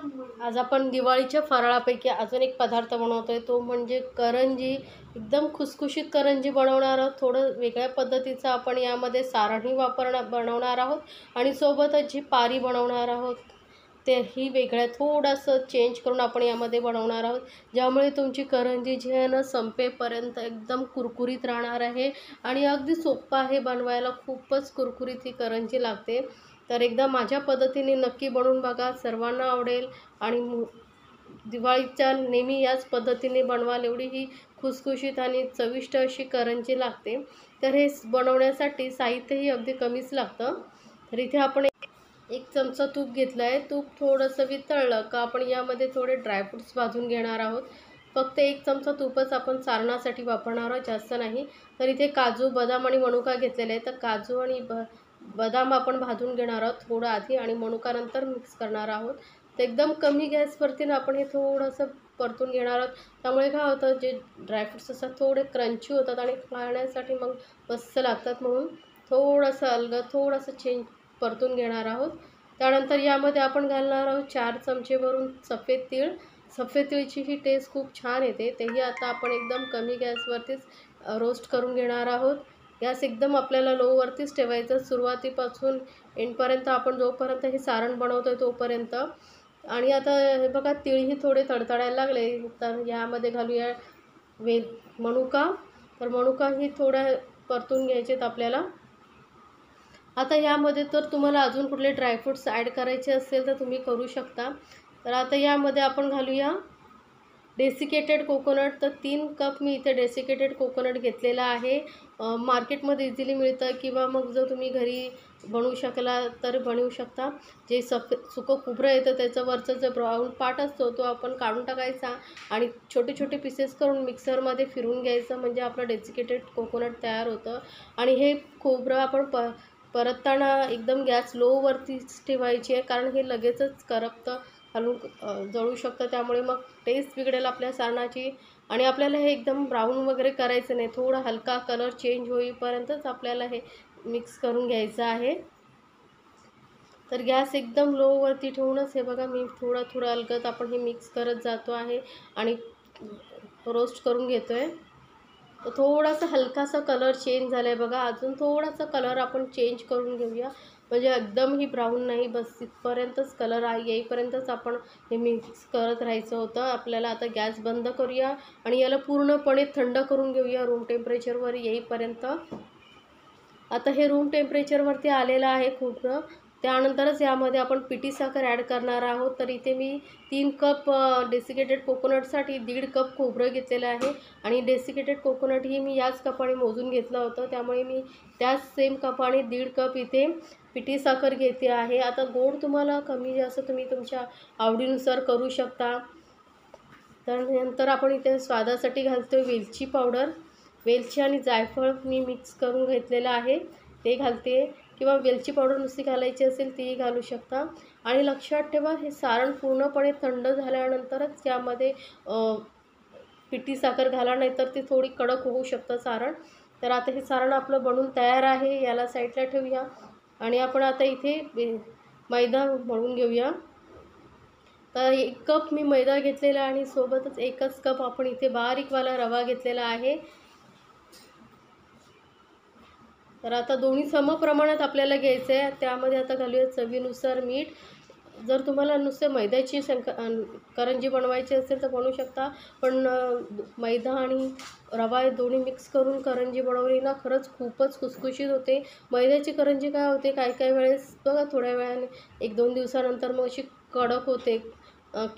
आज आपण दिवाळीच्या फराळापैकी अजून एक पदार्थ बनवतोय, तो म्हणजे करंजी. एकदम खुसखुशीत करंजी बनवणार आहोत. थोडं वेगळ्या पद्धतीचं आपण यामध्ये सारणही बनवणार आहोत आणि सोबतच जी पारी बनवणार आहोत तेही वेगळ्या थोडंसं चेंज करून आपण यामध्ये बनवणार आहोत, ज्यामुळे तुमची करंजी जी आहे ना संपेपर्यंत एकदम कुरकुरीत राहणार आहे आणि अगदी सोपं आहे बनवायला. खूपच कुरकुरीत ही करंजी लागते. तर एकदा माझ्या पद्धतीने नक्की बनवून बघा, सर्वांना आवडेल. आणि दिवाळीच्या नेहमी याच पद्धतीने बनवाल, एवढी ही खुसखुशीत आणि चविष्ट अशी करंजी लागते. तर हे बनवण्यासाठी साहित्यही अगदी कमीच लागतं. तर इथे आपण एक चमचा तूप घेतला आहे. तूप थोडंसं वितळलं का आपण यामध्ये थोडे ड्रायफ्रूट्स भाजून घेणार आहोत. फक्त एक चमचा तूपच आपण सारणासाठी वापरणार आहोत, जास्त नाही. तर इथे काजू, बदाम आणि मनुका घेतलेले आहे. तर काजू आणि बदाम आपण भाजून घेणार आहोत थोडं आधी आणि मनुका नंतर मिक्स करणार आहोत. तर एकदम कमी गॅसवरती ना आपण हे थोडंसं परतून घेणार आहोत. त्यामुळे काय होतं, जे ड्रायफ्रूट्स असतात थोडे क्रंची होतात आणि खाण्यासाठी मग मस्त लागतात. म्हणून थोडंसं अलगद थोडंसं चेंज परतून घेणार आहोत. त्यानंतर यामध्ये आपण घालणार आहोत 4 चमचे भरून सफेद तीळ. सफेद तीळची ही टेस्ट खूप छान येते. तेही आता आपण एकदम कमी गॅसवरतीच रोस्ट करून घेणार आहोत. गॅस एकदम आपल्याला लोवरतीच ठेवायचं सुरुवातीपासून एंडपर्यंत, आपण जोपर्यंत हे सारण बनवतो आहे तोपर्यंत. आणि आता हे बघा, तीळही थोडे तडतडायला लागले. तर यामध्ये घालूया मनुका. तर मनुकाही थोड्या परतून घ्यायचेत आपल्याला. आता यामध्ये तर तुम्हाला अजून कुठले ड्रायफ्रूट्स ॲड करायचे असेल तर तुम्ही करू शकता. तर आता यामध्ये आपण घालूया डेसिकेटेड कोकोनट. तर 3 कप मी इथे डेसिकेटेड कोकोनट घेतलेला आहे. मार्केटमध्ये इझिली मिळतं किंवा मग जर तुम्ही घरी बनवू शकला तर बनवू शकता. जे सुकं खोबरं येतं त्याचं वरचं जो ब्राऊन पार्ट असतो तो आपण काढून टाकायचा आणि छोटे छोटे पीसेस करून मिक्सरमध्ये फिरवून घ्यायचं, म्हणजे आपलं डेसिकेटेड कोकोनट तयार होतं. आणि हे खोबरं आपण परतताना एकदम गॅस लोवरतीच ठेवायची आहे, कारण हे लगेचच करपतं, हलून जळू शकतं. त्यामुळे मग टेस्ट बिघडेल आपल्या सारणाची. आणि आपल्याला हे एकदम ब्राऊन वगैरे करायचं नाही, थोडा हलका कलर चेंज होईपर्यंतच आपल्याला हे मिक्स करून घ्यायचं आहे. तर गॅस एकदम लोवरती ठेवूनच हे बघा, मी थोडं अलगद आपण हे मिक्स करत जातो आहे आणि रोस्ट करून घेतो आहे. तर थोडासा हलकासा कलर चेंज झाला आहे बघा. अजून थोडासा कलर आपण चेंज करून घेऊया, म्हणजे एकदम ही ब्राऊन नाही, बस इथपर्यंतच कलर येईपर्यंतच आपण हे मिक्स करत राहायचं होतं आपल्याला. आता गॅस बंद करूया आणि याला पूर्णपणे थंड करून घेऊया रूम टेम्परेचरवर येईपर्यंत. आता हे रूम टेम्परेचरवरती आलेलं आहे खोबरं. त्यानंतरच यामध्ये आपण पिठी साखर ॲड करणार आहोत. तर इथे मी 3 कप डेसिकेटेड कोकोनटसाठी 1.5 कप खोबरं घेतलेलं आहे आणि डेसिकेटेड कोकोनटही मी याच कपाने मोजून घेतलं होतं, त्यामुळे मी त्याच सेम कपाने 1.5 कप इथे पिठी साखर घेते आहे. आता गोड तुम्हाला कमी जास्त तुम्ही तुमच्या आवडीनुसार करू शकता. तर नंतर आपण इथे स्वादासाठी घालतो वेलची पावडर. वेलची आणि जायफळ मी मिक्स करून घेतलेलं आहे, ते घालते, किंवा वेलची पावडर नुसती घालायची असेल तीही घालू शकता. आणि लक्षात ठेवा, हे सारण पूर्णपणे थंड झाल्यानंतरच यामध्ये पिठी साखर घाला, नाहीतर ती थोडी कडक होऊ शकतं सारण. तर आता हे सारण आपलं बनून तयार आहे, याला साईडला ठेवूया. आणि आपण आता इथे मैदा मळून घेऊया. तर 1 कप मी मैदा घेतलेला आणि सोबतच 1च कप आपण इथे बारीकवाला रवा घेतलेला आहे. तर आता दोन्ही समप्रमाणात आपल्याला घ्यायचं आहे. त्यामध्ये आता घालूया चवीनुसार मीठ. जर तुम्हाला नुसते मैद्याची करंजी बनवायची असेल तर बनवू शकता, पण मैदा आणि रवा हे दोन्ही मिक्स करून करंजी बनवली ना खरंच खूपच खुसखुशीत होते. मैद्याची करंजी काय होते, काही वेळेस बघा थोड्या वेळाने 1-2 दिवसानंतर मग अशी कडक होते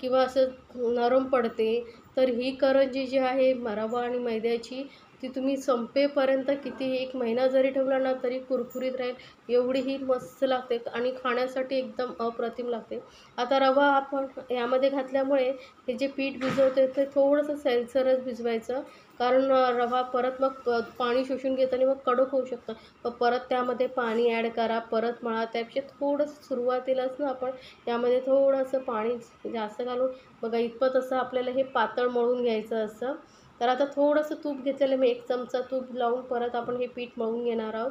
किंवा असं नरम पडते. तर ही करंजी जी आहे रवा आणि मैद्याची, ती तुम्ही संपेपर्यंत किती 1 महिना जरी ठेवला ना तरी कुरकुरीत राहील, एवढी ही मस्त लागते आणि खाण्यासाठी एकदम अप्रतिम लागते. आता रवा आपण यामध्ये घातल्यामुळे हे जे पीठ भिजवते ते थोडंसं सैलसरच भिजवायचं, कारण रवा परत मग पाणी शोषून घेतं आणि मग कडक होऊ शकतं. मग परत त्यामध्ये पाणी ॲड करा, परत मळा. त्यापेक्षा थोडंसं सुरुवातीलाच ना आपण यामध्ये थोडंसं पाणी जास्त घालून बघा, इतपत असं आपल्याला हे पातळ मळून घ्यायचं असं. तर आता थोडंसं तूप घेतलेलं मी, 1 चमचा तूप लावून परत आपण हे पीठ मळून घेणार आहोत.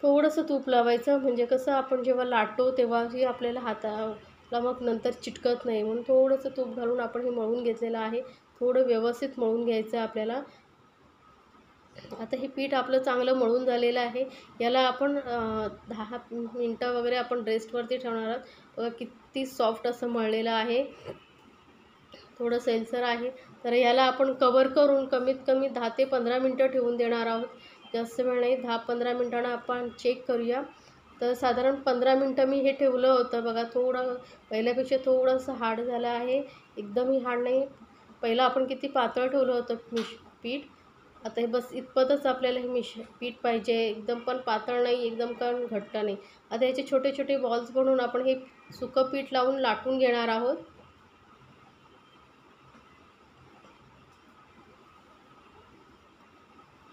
थोडंसं तूप लावायचं, म्हणजे कसं आपण जेव्हा लाटतो तेव्हाही आपल्याला हाताला मग नंतर चिटकत नाही, म्हणून थोडंसं तूप घालून आपण हे मळून घेतलेलं आहे. थोडं व्यवस्थित मळून घ्यायचं आहे आपल्याला. आता हे पीठ आपलं चांगलं मळून झालेलं आहे. याला आपण 10 मिनटं वगैरे आपण रेस्टवरती ठेवणार आहोत. बघा किती सॉफ्ट असं मळलेलं आहे. थोडं सैलसर आहे. तर याला आपण कव्हर करून कमीत कमी 10 ते 15 मिनटं ठेवून देणार आहोत. जास्त वेळ नाही, 10-15 मिनटांना आपण चेक करूया. तर साधारण 15 मिनटं मी हे ठेवलं होतं. बघा थोडं पहिल्यापेक्षा थोडंसं हार्ड झालं आहे. एकदमही हार्ड नाही. पहिलं आपण किती पातळ ठेवलं होतं पीठ. आता हे बस इतपतच आपल्याला हे पीठ पाहिजे. एकदम पण पातळ नाही, एकदम पण घट्ट नाही. आता याचे छोटे छोटे बॉल्स बनवून आपण हे सुकं पीठ लावून लाटून घेणार आहोत.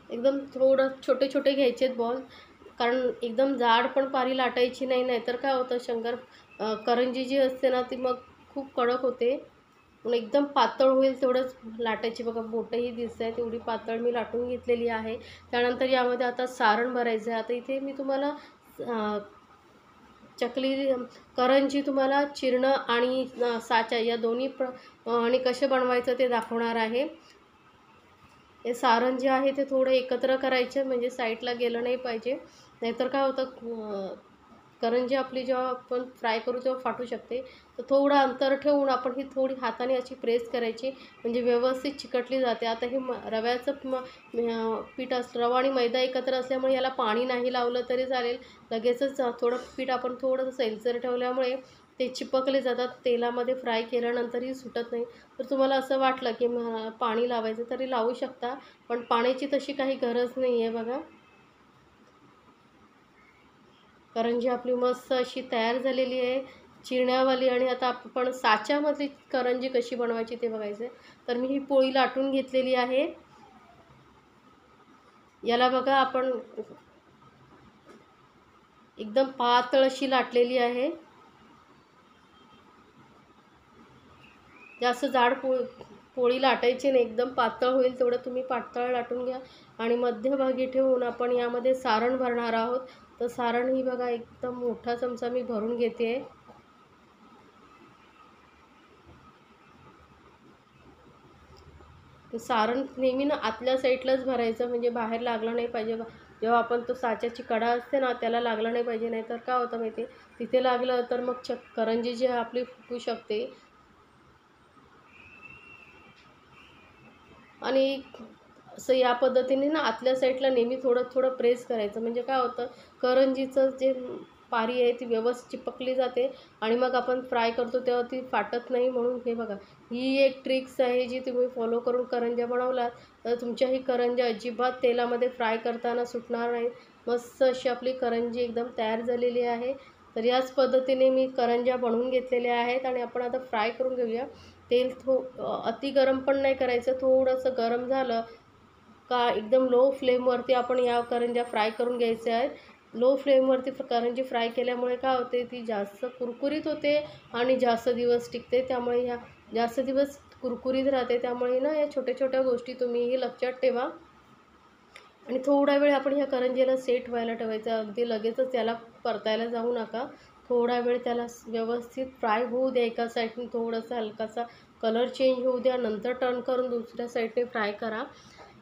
एकदम थोडं छोटे छोटे घ्यायचे आहेत बॉल, कारण एकदम जाड पण पारी लाटायची नाही. नाहीतर काय होतं, करंजी जी असते ना ती मग खूप कडक होते. म्हणून एकदम पातळ होईल तेवढंच लाटायची. बघा बोटंही दिसत आहे, तेवढी पातळ मी लाटून घेतलेली आहे. त्यानंतर यामध्ये आता सारण भरायचं आहे. आता इथे मी तुम्हाला चकली करंजी तुम्हाला चिरणं आणि साचा या दोन्ही आणि कसे बनवायचं ते दाखवणार आहे. हे सारण जे आहे ते थोडं एकत्र करायचं, म्हणजे साईडला गेलं नाही पाहिजे. नाहीतर काय होतं, करंजी आपली जेव्हा आपण फ्राय करू तेव्हा फाटू शकते. तर थोडं अंतर ठेवून आपण ही थोडी हाताने अशी प्रेस करायची, म्हणजे व्यवस्थित चिकटली जाते. आता हे रव्याचं पीठ रवा आणि मैदा एकत्र असल्यामुळे याला पाणी नाही लावलं तरी चालेल. लगेचच थोडं पीठ आपण थोडंसं सैलसर ठेवल्यामुळे ते चिपकले जातात. तेलामध्ये फ्राय केल्यानंतरही सुटत नाही. तर तुम्हाला असं वाटलं की पाणी लावायचं तरी लावू शकता, पण पाण्याची तशी काही गरज नाही आहे. बघा करंजी आपली मस्त अशी तयार झालेली आहे, चिरण्यावाली. आणि आता आपण साच्यामधली करंजी कशी बनवायची ते बघायचं आहे. तर मी ही पोळी लाटून घेतलेली आहे. याला बघा आपण एकदम पातळ अशी लाटलेली आहे. जास्त जाड पोळी लाटायची नाही, एकदम पातळ होईल तेवढं तुम्ही पातळ लाटून घ्या. आणि मध्यभागी ठेवून आपण यामध्ये सारण भरणार आहोत. तर सारण ही बघा एकदम मोठा चमचा मी भरून घेते आहे. सारण नेहमी ना आतल्या साईडलाच भरायचं, म्हणजे बाहेर लागलं नाही पाहिजे. जेव्हा आपण तो साच्याची कडा असते ना त्याला लागलं नाही पाहिजे. नाहीतर काय होतं माहिती आहे, तिथे लागलं तर मग करंजी जी आपली फुटू शकते. आणि असं या पद्धतीने ना आतल्या साईडला नेहमी थोडं थोडं प्रेस करायचं, म्हणजे काय होतं, करंजीचं जे पारी आहे ती व्यवस्थित चिपकली जाते आणि मग आपण फ्राय करतो तेव्हा ती फाटत नाही. म्हणून हे बघा, ही एक ट्रिक्स आहे जी तुम्ही फॉलो करून करंज्या बनवलात तर तुमच्याही करंज्या अजिबात तेलामध्ये फ्राय करताना सुटणार नाही. मस्त अशी आपली करंजी एकदम तयार झालेली आहे. तर याच पद्धतीने मी करंज्या बनवून घेतलेल्या आहेत आणि आपण आता फ्राय करून घेऊया. तेल अति गरम पण नाही करायचं. थोडंसं गरम झालं का एकदम लो फ्लेमवरती आपण या करंज्या फ्राय करून घ्यायच्या आहेत. लो फ्लेमवरती करंजी फ्राय केल्यामुळे काय होते, ती जास्त कुरकुरीत होते आणि जास्त दिवस टिकते. त्यामुळे ह्या जास्त दिवस कुरकुरीत राहते. त्यामुळे ना या छोट्या छोट्या गोष्टी तुम्हीही लक्षात ठेवा. आणि थोडा वेळ आपण ह्या करंजीला सेट व्हायला ठेवायचं. अगदी लगेचच त्याला परतायला जाऊ नका. थोडा वेळ त्याला व्यवस्थित फ्राय होऊ द्या. एका साईडने थोडासा हलकासा कलर चेंज होऊ द्या. नंतर टर्न करून दुसऱ्या साईडने फ्राय करा.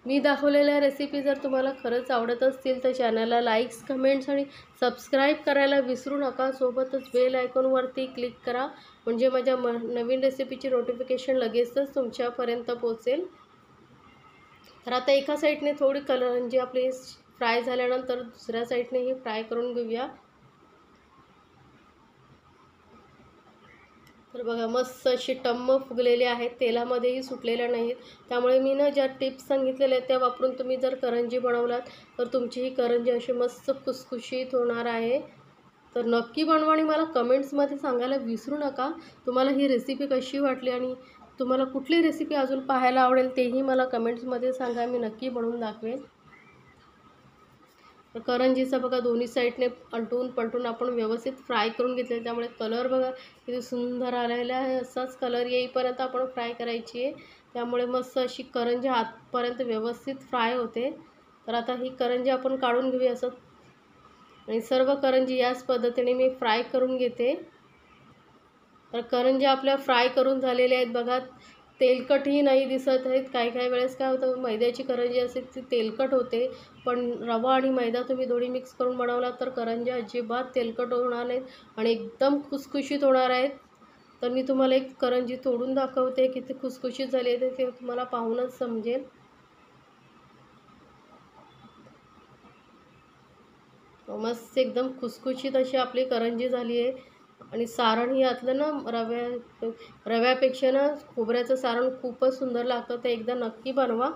मी दाखवलेल्या रेसिपी जर तुम्हाला खरंच आवडत असतील तर चॅनलला लाईक्स, कमेंट्स आणि सबस्क्राईब करायला विसरू नका. सोबतच बेल आयकॉनवरती क्लिक करा, म्हणजे माझ्या नवीन रेसिपीची नोटिफिकेशन लगेचच तुमच्यापर्यंत पोहोचेल. तर आता एका साईडने थोडी करंजी आपली फ्राय झाल्यानंतर दुसऱ्या साईडनेही फ्राय करून घेऊया. तर बघा मस्त अशी टम्म फुगलेले आहेत, तेलामध्येही सुटलेल्या नाहीत. त्यामुळे मी ना ज्या टिप्स सांगितलेल्या आहेत त्या वापरून तुम्ही जर करंजी बनवलात तर तुमची ही करंजी अशी मस्त खुसखुशीत होणार आहे. तर नक्की बनवा आणि मला कमेंट्समध्ये सांगायला विसरू नका तुम्हाला ही रेसिपी कशी वाटली आणि तुम्हाला कुठली रेसिपी अजून पाहायला आवडेल तेही मला कमेंट्समध्ये सांगा. मी नक्की बनवून दाखवेन. तर करंजीचा बघा दोन्ही साईडने अलटून पलटून आपण व्यवस्थित फ्राय करून घेतले. त्यामुळे कलर बघा किती सुंदर आलेला आहे. असाच कलर येईपर्यंत आपण फ्राय करायची आहे. त्यामुळे मस्त अशी करंजी आतपर्यंत व्यवस्थित फ्राय होते. तर आता ही करंजी आपण काढून घेऊया. असं आणि सर्व करंजी याच पद्धतीने मी फ्राय करून घेते. तर करंज्या आपल्या फ्राय करून झालेल्या आहेत बघा. तेलकटही नाही दिसत आहेत. काही काही वेळेस काय होतं, मैद्याची करंजी असते ती तेलकट होते, पण रवा आणि मैदा तुम्ही दोन्ही मिक्स करून बनवलात तर करंज्या अजिबात तेलकट होणार नाहीत आणि एकदम खुसखुशीत होणार आहेत. तर मी तुम्हाला एक करंजी तोडून दाखवते, किती खुसखुशीत झाली आहे ते तुम्हाला पाहूनच समजेल. मस्त एकदम खुसखुशीत अशी आपली करंजी झाली आहे. आणि सारण यातलं ना रव्यापेक्षा ना खोबऱ्याचं सारण खूपच सुंदर लागतं. ते एकदा नक्की बनवा.